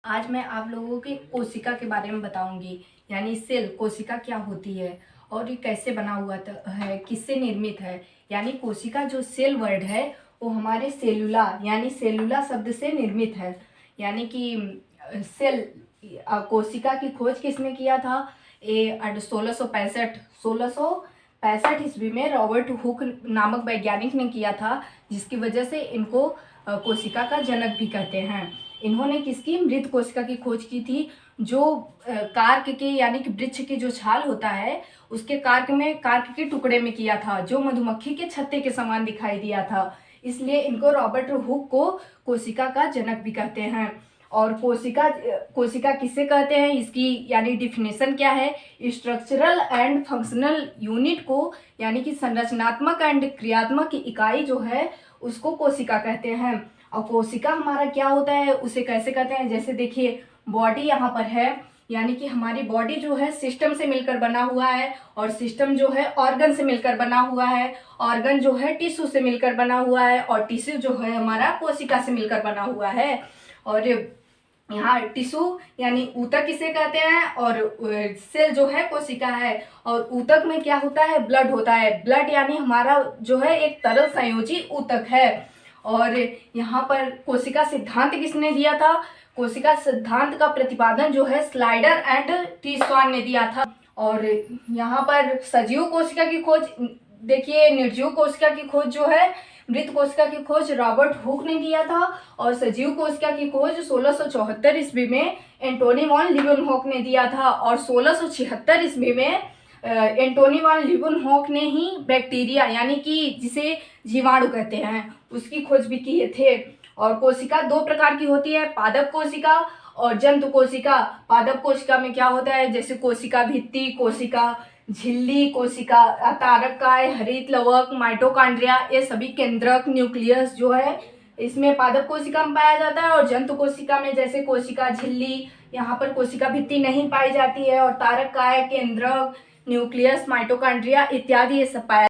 आज मैं आप लोगों की कोशिका के बारे में बताऊंगी। यानी सेल कोशिका क्या होती है और ये कैसे बना हुआ है, किससे निर्मित है। यानी कोशिका जो सेल वर्ड है वो हमारे सेलुला यानी सेलुला शब्द से निर्मित है। यानी कि सेल कोशिका की खोज किसने किया था? ये 1665 ईस्वी में रॉबर्ट हुक नामक वैज्ञानिक ने किया था, जिसकी वजह से इनको कोशिका का जनक भी कहते हैं। इन्होंने किसकी मृत कोशिका की खोज की थी, जो कार्क के यानी कि वृक्ष की जो छाल होता है उसके कार्क के टुकड़े में किया था, जो मधुमक्खी के छत्ते के समान दिखाई दिया था। इसलिए इनको रॉबर्ट हुक को कोशिका का जनक भी कहते हैं। और कोशिका किसे कहते हैं, इसकी यानी डिफिनेशन क्या है? स्ट्रक्चरल एंड फंक्शनल यूनिट को यानी कि संरचनात्मक एंड क्रियात्मक इकाई जो है उसको कोशिका कहते हैं। और कोशिका हमारा क्या होता है, उसे कैसे कहते हैं? जैसे देखिए, बॉडी यहाँ पर है, यानी कि हमारी बॉडी जो है सिस्टम से मिलकर बना हुआ है, और सिस्टम जो है ऑर्गन से मिलकर बना हुआ है, ऑर्गन जो है टिश्यू से मिलकर बना हुआ है, और टिश्यू जो है हमारा कोशिका से मिलकर बना हुआ है। और यहाँ टिश्यू यानी ऊतक किसे कहते हैं, और सेल जो है कोशिका है। और ऊतक में क्या होता है? ब्लड होता है। ब्लड यानी हमारा जो है एक तरल संयोजी ऊतक है। और यहाँ पर कोशिका सिद्धांत किसने दिया था? कोशिका सिद्धांत का प्रतिपादन जो है स्लाइडर एंड टी स्वान ने दिया था। और यहाँ पर सजीव कोशिका की खोज देखिए, निर्जीव कोशिका की खोज जो है, मृत कोशिका की खोज रॉबर्ट हुक ने किया था। और सजीव कोशिका की खोज 1674 ईस्वी में एंटोनी वॉन लीeuwenhoek ने दिया था। और 1676 ईस्वी में एंटोनी वॉन लीeuwenhoek ने ही बैक्टीरिया यानी कि जिसे जीवाणु कहते हैं उसकी खोज भी किए थे। और कोशिका दो प्रकार की होती है, पादप कोशिका और जंतु कोशिका। पादप कोशिका में क्या होता है? जैसे कोशिका भित्ति, कोशिका झिल्ली, कोशिका तारककाय, हरित लवक, माइटोकॉन्ड्रिया, ये सभी केंद्रक न्यूक्लियस जो है इसमें पादप कोशिका में पाया जाता है। और जंतु कोशिका में जैसे कोशिका झिल्ली, यहाँ पर कोशिका भित्ति नहीं पाई जाती है, और तारककाय, केंद्रक, न्यूक्लियस, माइटोकॉन्ड्रिया इत्यादि ये सब पाया